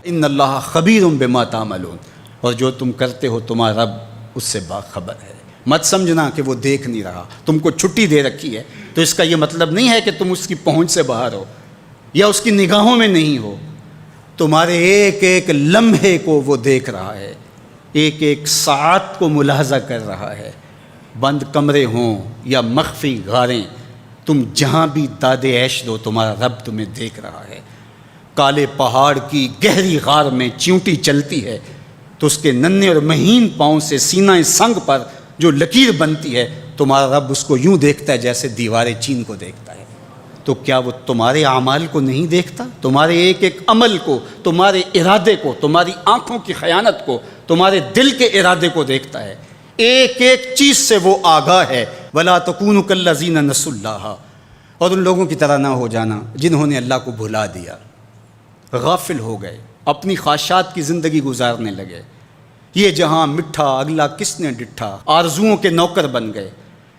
ان اللہ خبیر بما تعملون، اور جو تم کرتے ہو تمہارا رب اس سے باخبر ہے۔ مت سمجھنا کہ وہ دیکھ نہیں رہا، تم کو چھٹی دے رکھی ہے تو اس کا یہ مطلب نہیں ہے کہ تم اس کی پہنچ سے باہر ہو یا اس کی نگاہوں میں نہیں ہو۔ تمہارے ایک ایک لمحے کو وہ دیکھ رہا ہے، ایک ایک ساعت کو ملاحظہ کر رہا ہے۔ بند کمرے ہوں یا مخفی غاریں، تم جہاں بھی داد عیش دو تمہارا رب تمہیں دیکھ رہا ہے۔ کالے پہاڑ کی گہری غار میں چیونٹی چلتی ہے تو اس کے ننھے اور مہین پاؤں سے سینہ سنگ پر جو لکیر بنتی ہے تمہارا رب اس کو یوں دیکھتا ہے جیسے دیوار چین کو دیکھتا ہے۔ تو کیا وہ تمہارے اعمال کو نہیں دیکھتا؟ تمہارے ایک ایک عمل کو، تمہارے ارادے کو، تمہاری آنکھوں کی خیانت کو، تمہارے دل کے ارادے کو دیکھتا ہے۔ ایک ایک چیز سے وہ آگاہ ہے۔ وَلَا تَكُونُوا كَالَّذِينَ نَسُوا اللَّهَ، اور ان لوگوں کی طرح نہ ہو جانا جنہوں نے اللہ کو بھلا دیا، غافل ہو گئے، اپنی خواہشات کی زندگی گزارنے لگے۔ یہ جہاں مٹھا اگلا کس نے ڈٹھا، آرزوؤں کے نوکر بن گئے۔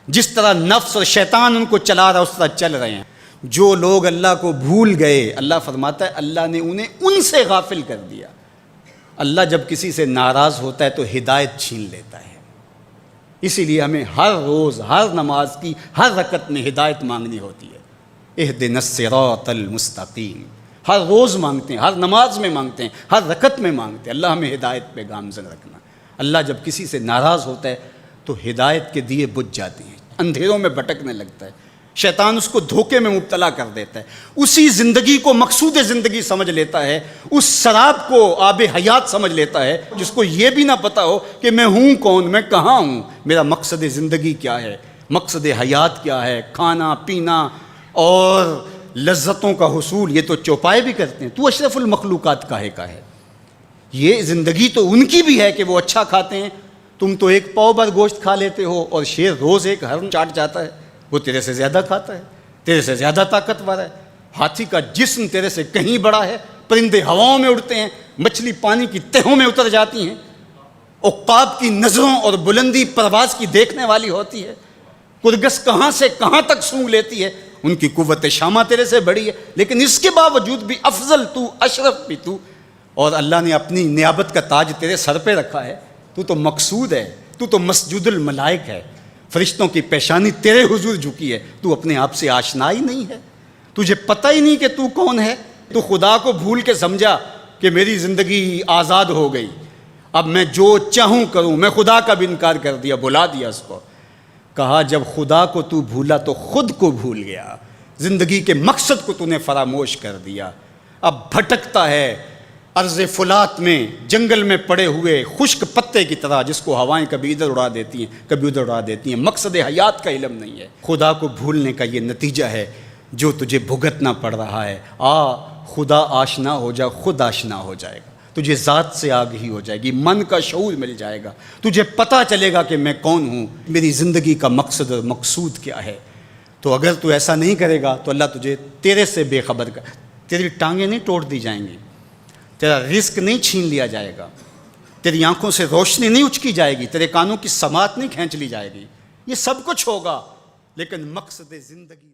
جس طرح نفس اور شیطان ان کو چلا رہا اس طرح چل رہے ہیں۔ جو لوگ اللہ کو بھول گئے، اللہ فرماتا ہے اللہ نے انہیں ان سے غافل کر دیا۔ اللہ جب کسی سے ناراض ہوتا ہے تو ہدایت چھین لیتا ہے۔ اسی لیے ہمیں ہر روز ہر نماز کی ہر رکعت میں ہدایت مانگنی ہوتی ہے۔ اہدنا الصراط المستقیم، ہر روز مانگتے ہیں، ہر نماز میں مانگتے ہیں، ہر رکعت میں مانگتے ہیں، اللہ ہمیں ہدایت پہ گامزن رکھنا۔ اللہ جب کسی سے ناراض ہوتا ہے تو ہدایت کے دیے بجھ جاتے ہیں، اندھیروں میں بھٹکنے لگتا ہے، شیطان اس کو دھوکے میں مبتلا کر دیتا ہے، اسی زندگی کو مقصود زندگی سمجھ لیتا ہے، اس شراب کو آب حیات سمجھ لیتا ہے، جس کو یہ بھی نہ پتا ہو کہ میں ہوں کون، میں کہاں ہوں، میرا مقصد زندگی کیا ہے، مقصد حیات کیا ہے۔ کھانا پینا اور لذتوں کا حصول یہ تو چوپائے بھی کرتے ہیں، تو اشرف المخلوقات کاہے کا ہے؟ یہ زندگی تو ان کی بھی ہے کہ وہ اچھا کھاتے ہیں، تم تو ایک پاؤ بھر گوشت کھا لیتے ہو اور شیر روز ایک ہرن چاٹ جاتا ہے، وہ تیرے سے زیادہ کھاتا ہے، تیرے سے زیادہ طاقتور ہے۔ ہاتھی کا جسم تیرے سے کہیں بڑا ہے، پرندے ہواؤں میں اڑتے ہیں، مچھلی پانی کی تہوں میں اتر جاتی ہیں، عقاب کی نظروں اور بلندی پرواز کی دیکھنے والی ہوتی ہے، کرگس کہاں سے کہاں تک سونگھ لیتی ہے، ان کی قوت شامہ تیرے سے بڑی ہے، لیکن اس کے باوجود بھی افضل تو، اشرف بھی تو، اور اللہ نے اپنی نیابت کا تاج تیرے سر پہ رکھا ہے۔ تو تو مقصود ہے، تو تو مسجود الملائک ہے، فرشتوں کی پیشانی تیرے حضور جھکی ہے، تو اپنے آپ سے آشنا ہی نہیں ہے، تجھے پتہ ہی نہیں کہ تو کون ہے۔ تو خدا کو بھول کے سمجھا کہ میری زندگی آزاد ہو گئی، اب میں جو چاہوں کروں، میں خدا کا بھی انکار کر دیا، بھلا دیا اس کو۔ کہا جب خدا کو تو بھولا تو خود کو بھول گیا، زندگی کے مقصد کو تو نے فراموش کر دیا۔ اب بھٹکتا ہے ارض فلات میں، جنگل میں پڑے ہوئے خشک پتے کی طرح، جس کو ہوائیں کبھی ادھر اڑا دیتی ہیں کبھی ادھر اڑا دیتی ہیں۔ مقصد حیات کا علم نہیں ہے، خدا کو بھولنے کا یہ نتیجہ ہے جو تجھے بھگتنا پڑ رہا ہے۔ خدا آشنا ہو جا، خود آشنا ہو جائے گا، تجھے ذات سے آگہی ہو جائے گی، من کا شعور مل جائے گا، تجھے پتہ چلے گا کہ میں کون ہوں، میری زندگی کا مقصد اور مقصود کیا ہے۔ تو اگر تو ایسا نہیں کرے گا تو اللہ تجھے تیرے سے بے خبر کر، تیری ٹانگیں نہیں توڑ دی جائیں گی، تیرا رزق نہیں چھین لیا جائے گا، تیری آنکھوں سے روشنی نہیں اچکی جائے گی، تیرے کانوں کی سماعت نہیں کھینچ لی جائے گی، یہ سب کچھ ہوگا لیکن مقصد زندگی